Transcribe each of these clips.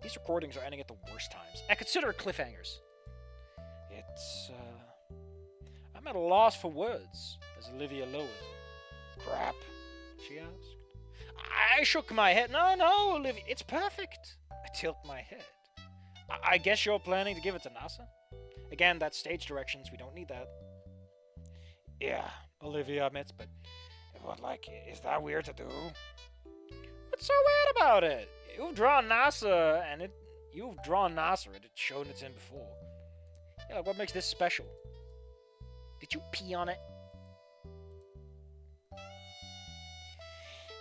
These recordings are ending at the worst times. I consider cliffhangers. I'm at a loss for words, as Olivia lowers. Crap, she asked. I shook my head. No, Olivia, it's perfect. I tilt my head. I guess you're planning to give it to NASA? Again, that's stage directions. We don't need that. Yeah, Olivia admits, but is that weird to do? What's so weird about it? You've drawn NASA, and it had shown it's in before. Yeah, like what makes this special? Did you pee on it?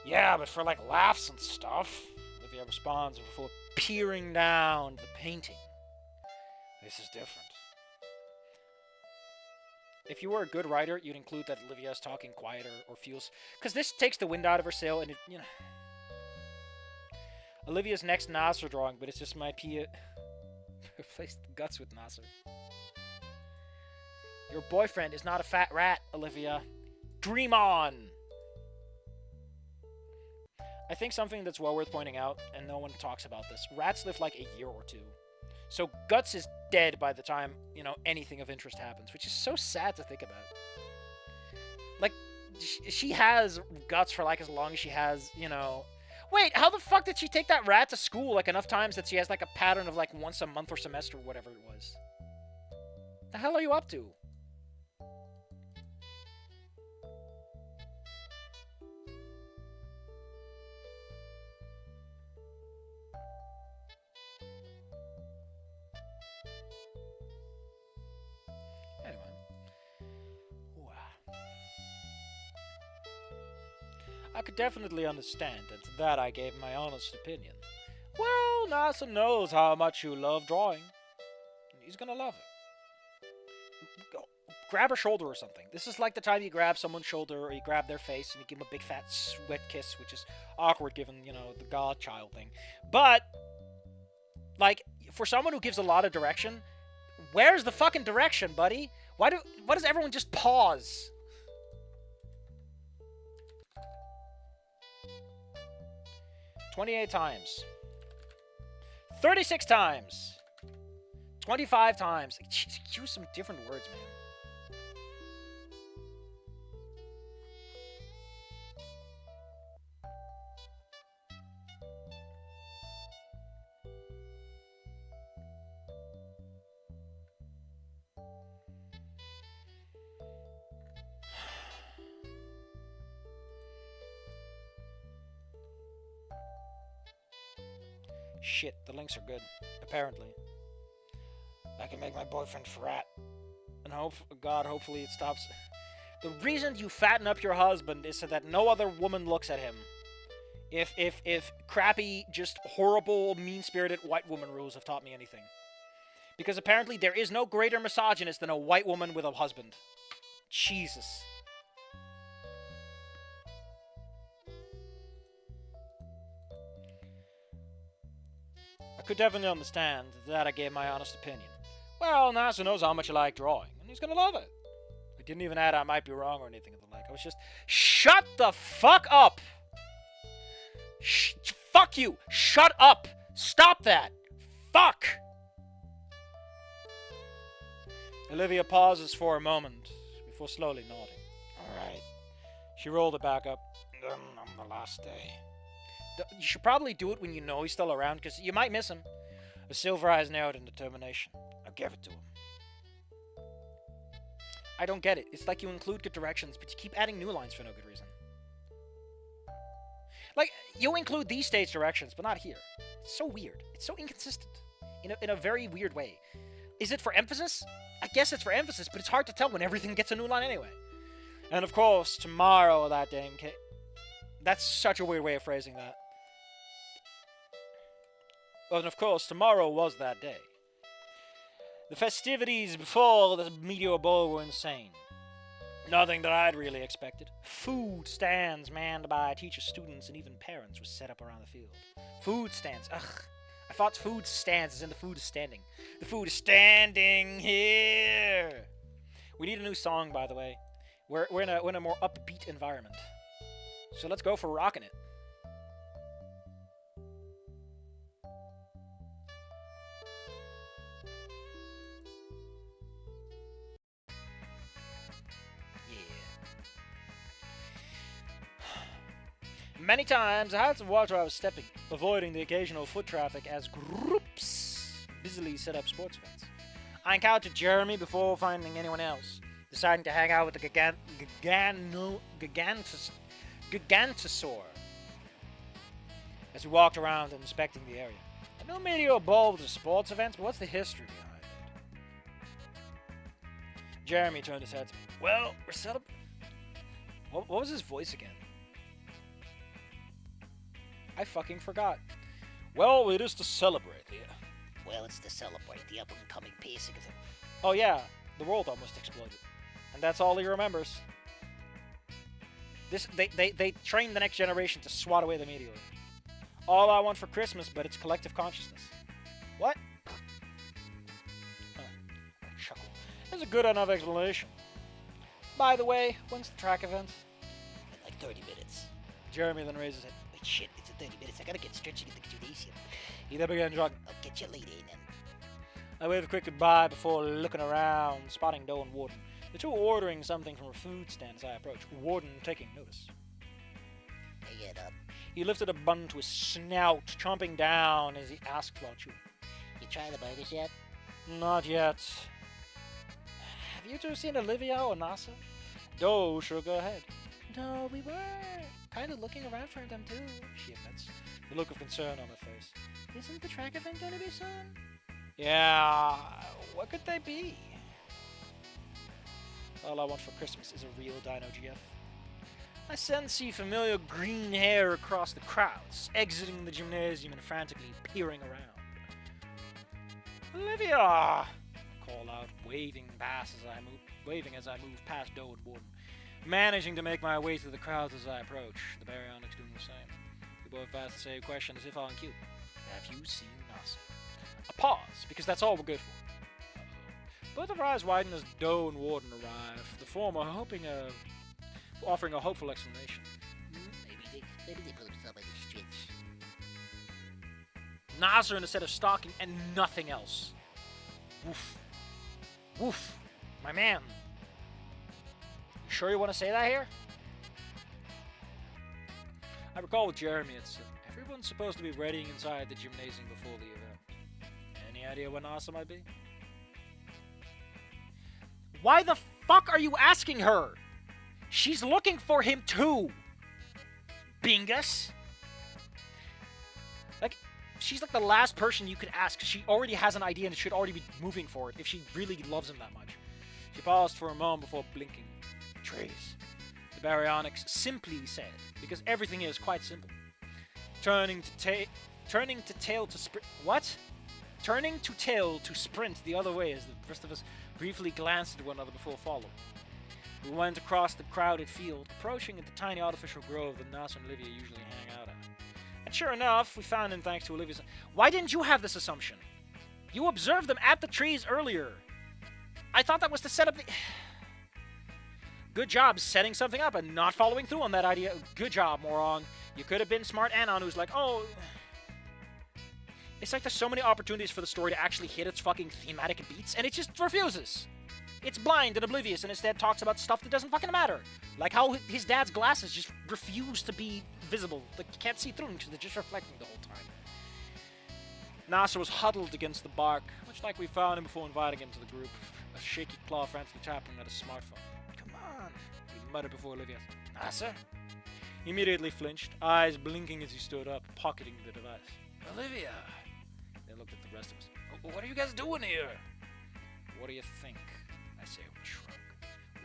Yeah, but for like laughs and stuff. Olivia responds before peering down the painting. This is different. If you were a good writer, you'd include that Olivia is talking quieter or feels... Because this takes the wind out of her sail and Olivia's next Nasser drawing, but it's just my Pia... Replace the guts with Nasser. Your boyfriend is not a fat rat, Olivia. Dream on! I think something that's well worth pointing out, and no one talks about this, rats live like a year or two. So Guts is dead by the time, anything of interest happens, which is so sad to think about. Like, she has Guts for like as long as she has, Wait, how the fuck did she take that rat to school like enough times that she has like a pattern of like once a month or semester or whatever it was? The hell are you up to? I could definitely understand, and to that I gave my honest opinion. Well, NASA knows how much you love drawing. He's gonna love it. Go, grab her shoulder or something. This is like the time you grab someone's shoulder or you grab their face and you give them a big fat sweat kiss, which is awkward given, the godchild thing. But, like, for someone who gives a lot of direction, where's the fucking direction, buddy? Why does everyone just pause? 28 times. 36 times. 25 times. Use some different words, man. Shit, the links are good. Apparently. I can make my boyfriend fat. And hopefully it stops. The reason you fatten up your husband is so that no other woman looks at him. If crappy, just horrible, mean-spirited white woman rules have taught me anything. Because apparently there is no greater misogynist than a white woman with a husband. Jesus. I could definitely understand that I gave my honest opinion. Well, NASA knows how much I like drawing, and he's gonna love it. I didn't even add I might be wrong or anything of the like. I was just, shut the fuck up! Fuck you! Shut up! Stop that! Fuck! Olivia pauses for a moment before slowly nodding. Alright. She rolled it back up. On the last day. You should probably do it when you know he's still around, because you might miss him. A silver eyes narrowed in determination. I'll give it to him. I don't get it. It's like you include good directions, but you keep adding new lines for no good reason. Like, you include these stage directions, but not here. It's so weird. It's so inconsistent. In a very weird way. Is it for emphasis? I guess it's for emphasis, but it's hard to tell when everything gets a new line anyway. And of course, tomorrow that day... That's such a weird way of phrasing that. And of course, tomorrow was that day. The festivities before the meteor ball were insane. Nothing that I'd really expected. Food stands manned by teachers, students, and even parents were set up around the field. Food stands. Ugh. I thought food stands as in the food is standing. The food is standing here. We need a new song, by the way. We're in a more upbeat environment. So let's go for rocking it. Many times, I had to watch where I was stepping, avoiding the occasional foot traffic as groups busily set up sports events. I encountered Jeremy before finding anyone else, deciding to hang out with the Gigantosaur as we walked around and inspecting the area. I know many are involved with sports events, but what's the history behind it? Jeremy turned his head to me. Well, we're celebrating. What was his voice again? I fucking forgot. Well, it is to celebrate here. Well, it's to celebrate the up-and-coming pacing of it. Oh yeah, the world almost exploded. And that's all he remembers. They trained the next generation to swat away the meteor. All I want for Christmas, but it's collective consciousness. What? Huh. I chuckle. That's a good enough explanation. By the way, when's the track event? In like 30 minutes. Jeremy then raises it. Wait, shit, it's in 30 minutes. I gotta get stretching at the gymnasium. He then began jogging. I'll get you later, then. I waved a quick goodbye before looking around, spotting Doe and Warden. The two ordering something from a food stand as I approached, Warden taking notice. Hey, get up. He lifted a bun to his snout, chomping down as he asked while chewing. You try the burgers yet? Not yet. Have you two seen Olivia or Nasa? Doe shook her head. No, we were kind of looking around for them too, she admits, the look of concern on her face. Isn't the track event gonna be soon? Yeah, what could they be? All I want for Christmas is a real Dino GF. I sense the familiar green hair across the crowds, exiting the gymnasium and frantically peering around. Olivia! I call out, waving as I move past Doe and Warden, managing to make my way through the crowds as I approach. The Baryonyx doing the same. We both ask the same question as if on cue. Have you seen Nasa? A pause, because that's all we're good for. Uh-oh. Both of our eyes widen as Doe and Warden arrive, the former offering a hopeful explanation. Maybe they put themselves in the streets. Nasa in a set of stocking and nothing else. Woof. Woof. My man. You sure you want to say that here? I recall with Jeremy it said, everyone's supposed to be readying inside the gymnasium before the event. Any idea when Nasa might be? Why the fuck are you asking her? She's looking for him too. Bingus. Like, she's like the last person you could ask. She already has an idea and should already be moving for it if she really loves him that much. She paused for a moment before blinking. Trees. The Baryonyx simply said, because everything is quite simple. Turning to tail to sprint. What? Turning to tail to sprint the other way as the rest of us briefly glanced at one another before following. We went across the crowded field, approaching at the tiny artificial grove that Nasa and Olivia usually hang out at. And sure enough, we found him thanks to Olivia's... Why didn't you have this assumption? You observed them at the trees earlier. I thought that was to set up the... Good job setting something up and not following through on that idea. Good job, moron. You could have been smart Anon who's like, oh... It's like there's so many opportunities for the story to actually hit its fucking thematic beats, and it just refuses. It's blind and oblivious and instead talks about stuff that doesn't fucking matter. Like how his dad's glasses just refuse to be visible. Like, you can't see through them because they're just reflecting the whole time. Nasa was huddled against the bark, much like we found him before inviting him to the group. A shaky claw frantically tapping at his smartphone. Come on, he muttered before Olivia. Nasa? He immediately flinched, eyes blinking as he stood up, pocketing the device. Olivia! They looked at the rest of us. What are you guys doing here? What do you think? I say with a shrug.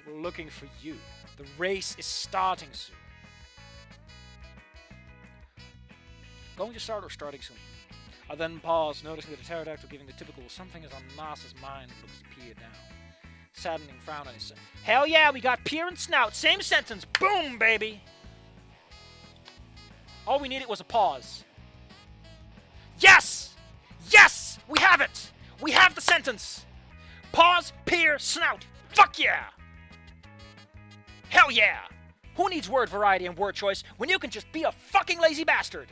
We're looking for you. The race is starting soon. Going to start or starting soon? I then paused, noticing that the pterodactyl giving the typical something is on Nasa's mind looks to peer down. Saddening frown on his face. Hell yeah, we got peer and snout. Same sentence. Boom, baby. All we needed was a pause. Yes! Yes! We have it! We have the sentence! Pause, peer, snout. Fuck yeah! Hell yeah! Who needs word variety and word choice when you can just be a fucking lazy bastard?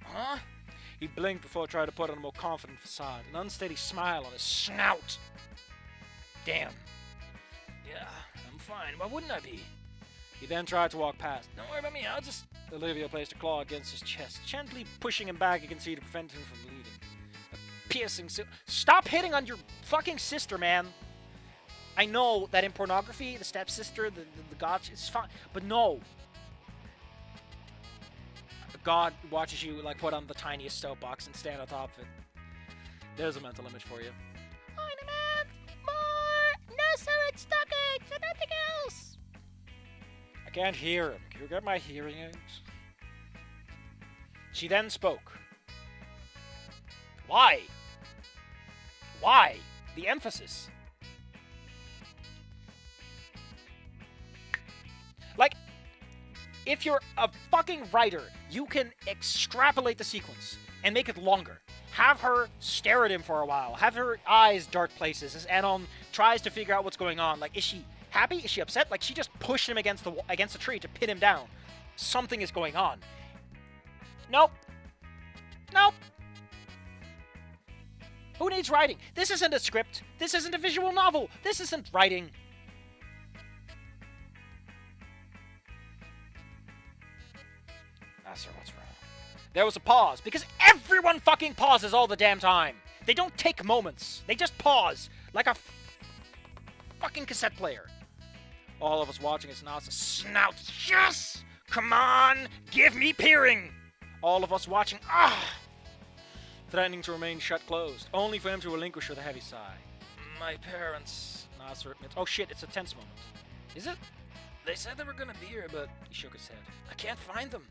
Huh? He blinked before trying to put on a more confident facade, an unsteady smile on his snout. Damn. Yeah, I'm fine. Why wouldn't I be? He then tried to walk past. Don't worry about me, I'll just... Olivia placed a claw against his chest, gently pushing him back against you to prevent him from bleeding. A piercing... Stop hitting on your fucking sister, man! I know that in pornography, the stepsister, the god, it's fine, but no. God watches you, like, put on the tiniest soapbox and stand on top of it. There's a mental image for you. More! No, sir, it's stockings and nothing else! I can't hear him. Can you get my hearing aids? She then spoke. Why? Why? The emphasis. Like, if you're a fucking writer, you can extrapolate the sequence and make it longer. Have her stare at him for a while. Have her eyes dart places as Anon tries to figure out what's going on. Like, is she happy? Is she upset? Like, she just pushed him against the tree to pin him down. Something is going on. Nope. Nope. Who needs writing? This isn't a script. This isn't a visual novel. This isn't writing. Sir, what's wrong? There was a pause, because everyone fucking pauses all the damn time. They don't take moments. They just pause, like a fucking cassette player. All of us watching his snout. Yes! Come on! Give me peering! All of us watching, threatening to remain shut closed, only for him to relinquish with a heavy sigh. My parents, Nasser admits. Oh shit, it's a tense moment. Is it? They said they were gonna be here, but he shook his head. I can't find them.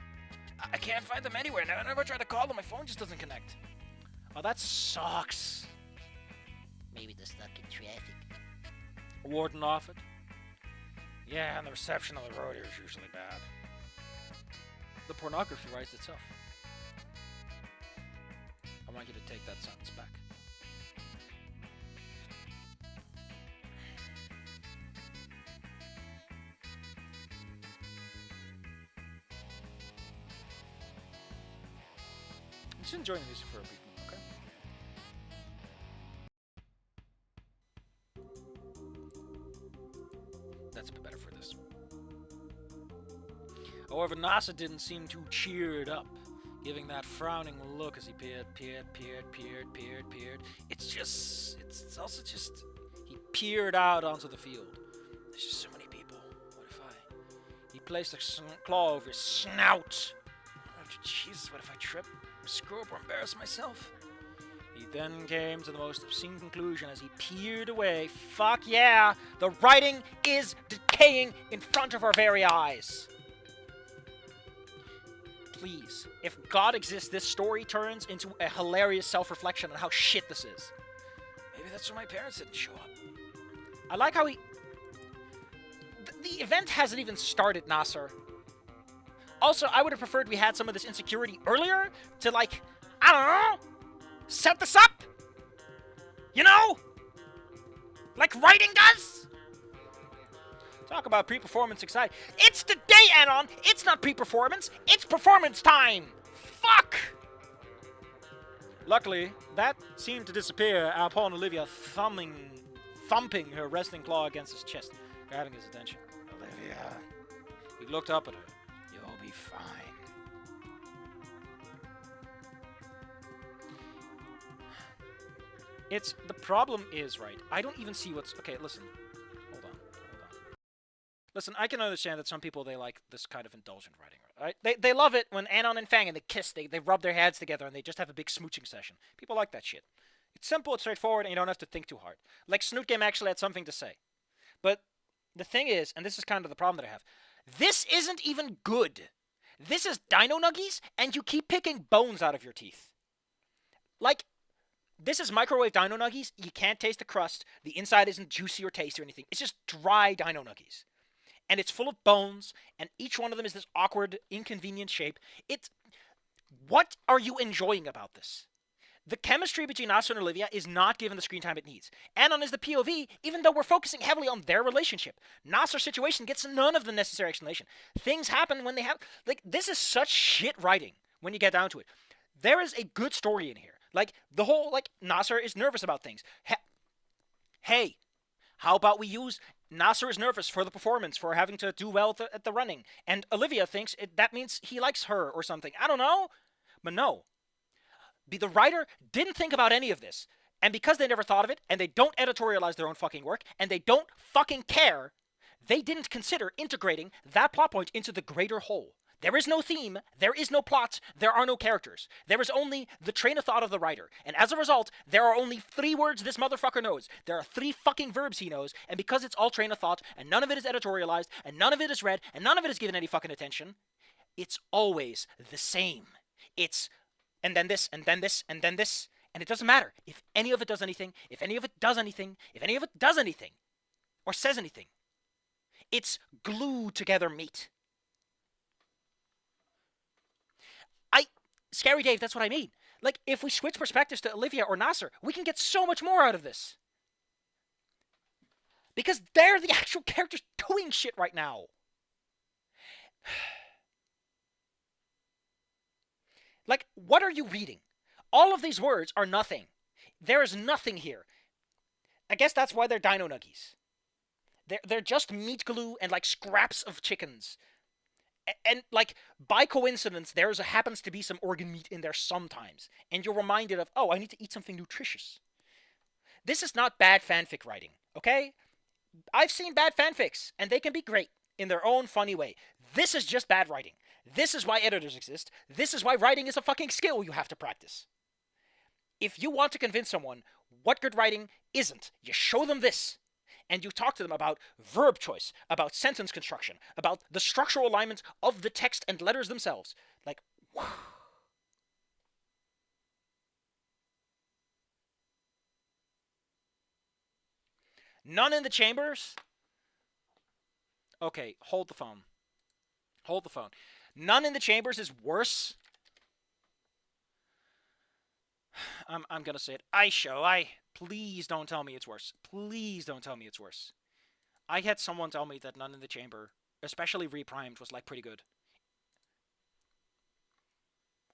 I can't find them anywhere. Now, whenever I try to call them, my phone just doesn't connect. Oh, that sucks. Maybe they're stuck in traffic. Warden offered. Yeah, and the reception on the road here is usually bad. The pornography writes itself. I want you to take that sentence back. Just enjoying the music for a brief moment, okay? That's a bit better for this. However, NASA didn't seem too cheered up, giving that frowning look as he peered. It's also just, he peered out onto the field. There's just so many people. What if he placed a claw over his snout. Oh, Jesus, what if I trip, screw up, or embarrass myself? He then came to the most obscene conclusion as he peered away. Fuck yeah! The writing is decaying in front of our very eyes. Please, if God exists, this story turns into a hilarious self-reflection on how shit this is. Maybe that's why my parents didn't show up. I like how he... The event hasn't even started, Nasser. Also, I would have preferred we had some of this insecurity earlier to, like, I don't know, set this up. You know? Like writing does? Talk about pre-performance exciting. It's the day, Anon! It's not pre-performance, it's performance time! Fuck! Luckily, that seemed to disappear upon Olivia thumping her resting claw against his chest, grabbing his attention. Olivia. He looked up at her. You'll be fine. The problem is, right, I don't even see what's... Okay, listen. Hold on. Listen, I can understand that some people, they like this kind of indulgent writing, right? They love it when Anon and Fang and they kiss, they rub their heads together and they just have a big smooching session. People like that shit. It's simple, it's straightforward, and you don't have to think too hard. Like, Snoot Game actually had something to say. But the thing is, and this is kind of the problem that I have, this isn't even good. This is Dino Nuggies, and you keep picking bones out of your teeth. Like, this is microwave Dino Nuggies. You can't taste the crust. The inside isn't juicy or tasty or anything. It's just dry Dino Nuggies. And it's full of bones, and each one of them is this awkward, inconvenient shape. What are you enjoying about this? The chemistry between Nasser and Olivia is not given the screen time it needs. Anon is the POV, even though we're focusing heavily on their relationship. Nasser's situation gets none of the necessary explanation. Things happen when they have... Like, this is such shit writing when you get down to it. There is a good story in here. Like, the whole, like, Nasser is nervous about things. Hey, how about we use Nasser is nervous for the performance, for having to do well at the running, and Olivia thinks that means he likes her or something. I don't know, but no, the writer didn't think about any of this, and because they never thought of it, and they don't editorialize their own fucking work, and they don't fucking care, they didn't consider integrating that plot point into the greater whole. There is no theme, there is no plot, there are no characters. There is only the train of thought of the writer. And as a result, there are only 3 words this motherfucker knows. There are 3 fucking verbs he knows, and because it's all train of thought, and none of it is editorialized, and none of it is read, and none of it is given any fucking attention, it's always the same. It's, and then this, and then this, and then this, and it doesn't matter if any of it does anything, if any of it does anything, if any of it does anything, or says anything. It's glued together meat. Scary Dave, that's what I mean. Like, if we switch perspectives to Olivia or Nasser, we can get so much more out of this. Because they're the actual characters doing shit right now. Like, what are you reading? All of these words are nothing. There is nothing here. I guess that's why they're dino nuggies. They're just meat glue and, like, scraps of chickens. And, like, by coincidence, happens to be some organ meat in there sometimes. And you're reminded of, oh, I need to eat something nutritious. This is not bad fanfic writing, okay? I've seen bad fanfics, and they can be great in their own funny way. This is just bad writing. This is why editors exist. This is why writing is a fucking skill you have to practice. If you want to convince someone what good writing isn't, you show them this. And you talk to them about verb choice, about sentence construction, about the structural alignment of the text and letters themselves. Like, whew. None in the chambers? Okay, hold the phone. Hold the phone. None in the chambers is worse. I'm gonna say it. Please don't tell me it's worse. Please don't tell me it's worse. I had someone tell me that None in the Chamber, especially reprimed, was like pretty good.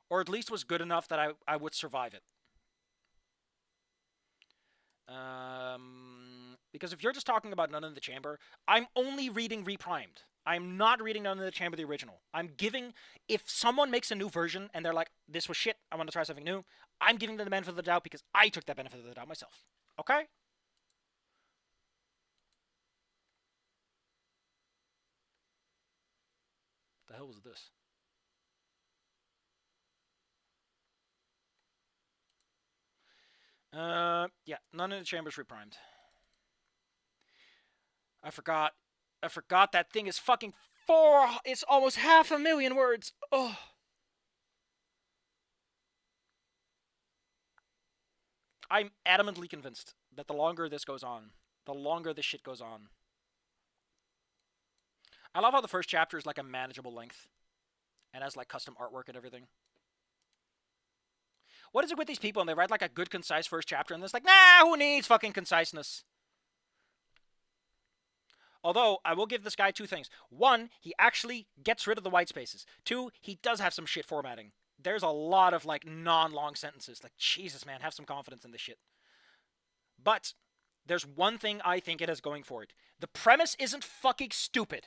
Or at least was good enough that I would survive it. Because if you're just talking about None in the Chamber, I'm only reading reprimed. I'm not reading None in the Chamber the original. If someone makes a new version and they're like, this was shit, I want to try something new, I'm giving them the benefit of the doubt because I took that benefit of the doubt myself. Okay? The hell was this? Yeah, None in the Chamber's reprimed. I forgot that thing is fucking it's almost 500,000 words. Oh. I'm adamantly convinced that the longer this goes on, the longer this shit goes on. I love how the first chapter is like a manageable length and has like custom artwork and everything. What is it with these people and they write like a good concise first chapter and it's like, nah, who needs fucking conciseness? Although, I will give this guy 2 things. 1, he actually gets rid of the white spaces. 2, he does have some shit formatting. There's a lot of, like, non-long sentences. Like, Jesus, man, have some confidence in this shit. But, there's one thing I think it has going for it. The premise isn't fucking stupid.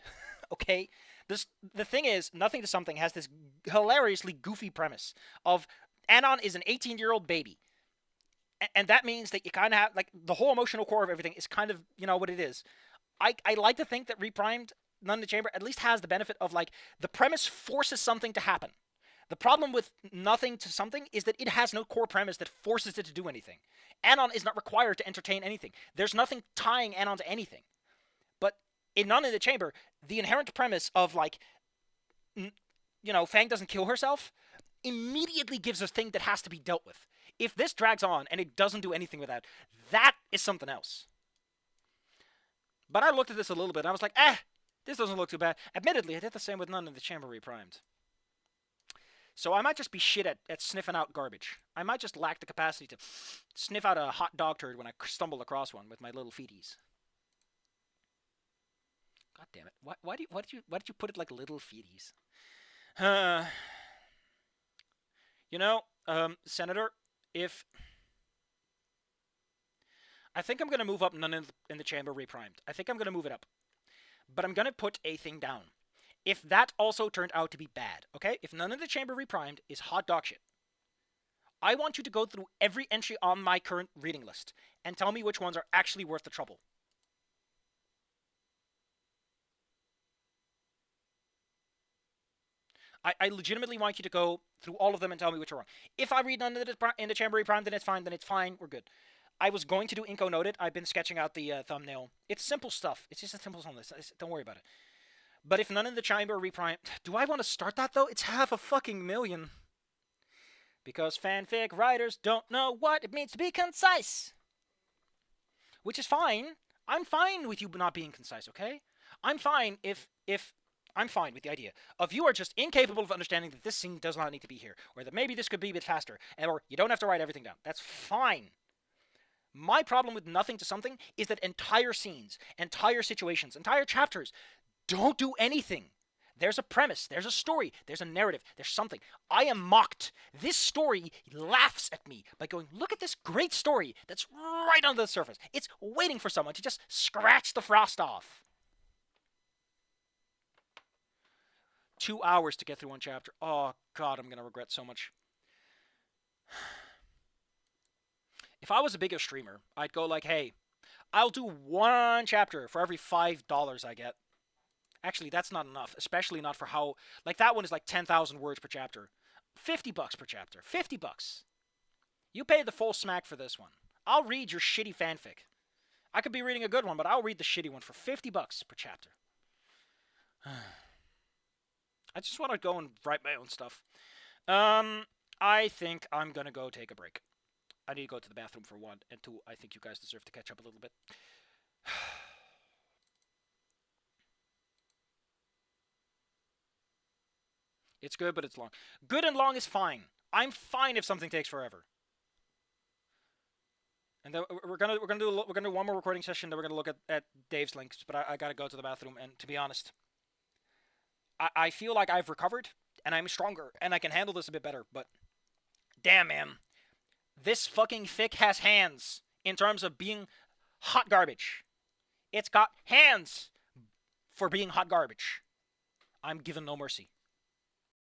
Okay? The thing is, Nothing to Something has this hilariously goofy premise of Anon is an 18-year-old baby. And that means that you kind of have, like, the whole emotional core of everything is kind of, you know, what it is. I like to think that reprimed None in the Chamber at least has the benefit of, like, the premise forces something to happen. The problem with Nothing to Something is that it has no core premise that forces it to do anything. Anon is not required to entertain anything. There's nothing tying Anon to anything. But in None in the Chamber, the inherent premise of, like, you know, Fang doesn't kill herself immediately gives us a thing that has to be dealt with. If this drags on and it doesn't do anything with that, that is something else. But I looked at this a little bit, and I was like, this doesn't look too bad. Admittedly, I did the same with None in the Chamber reprimed. So I might just be shit at sniffing out garbage. I might just lack the capacity to sniff out a hot dog turd when I stumble across one with my little feeties. God damn it. Why did you put it like little feeties? You know, Senator, if... I think I'm gonna move up None in the Chamber reprimed. I think I'm gonna move it up, but I'm gonna put a thing down. If that also turned out to be bad, okay? If None in the Chamber reprimed is hot dog shit, I want you to go through every entry on my current reading list and tell me which ones are actually worth the trouble. I legitimately want you to go through all of them and tell me which are wrong. If I read None in the Chamber reprimed, then it's fine. Then it's fine. We're good. I was going to do Inco Noted. I've been sketching out the thumbnail. It's simple stuff. It's just a simple thumbnail. Don't worry about it. But if None in the Chamber reprimed, do I want to start that though? It's half a fucking million. Because fanfic writers don't know what it means to be concise. Which is fine. I'm fine with you not being concise, okay? I'm fine if I'm fine with the idea of you are just incapable of understanding that this scene does not need to be here, or that maybe this could be a bit faster, or you don't have to write everything down. That's fine. My problem with Nothing to Something is that entire scenes, entire situations, entire chapters don't do anything. There's a premise, there's a story, there's a narrative, there's something. I am mocked. This story laughs at me by going, look at this great story that's right under the surface. It's waiting for someone to just scratch the frost off. 2 hours to get through one chapter. Oh, God, I'm going to regret so much. If I was a bigger streamer, I'd go like, hey, I'll do one chapter for every $5 I get. Actually, that's not enough, especially not for how... Like, that one is like 10,000 words per chapter. $50 per chapter. $50. You pay the full smack for this one. I'll read your shitty fanfic. I could be reading a good one, but I'll read the shitty one for $50 per chapter. I just want to go and write my own stuff. I think I'm going to go take a break. I need to go to the bathroom for one, and two, I think you guys deserve to catch up a little bit. It's good, but it's long. Good and long is fine. I'm fine if something takes forever. And then we're gonna do one more recording session. Then we're gonna look at Dave's links. But I gotta go to the bathroom. And to be honest, I feel like I've recovered and I'm stronger and I can handle this a bit better. But damn, man, this fucking fic has hands in terms of being hot garbage. It's got hands for being hot garbage. I'm given no mercy.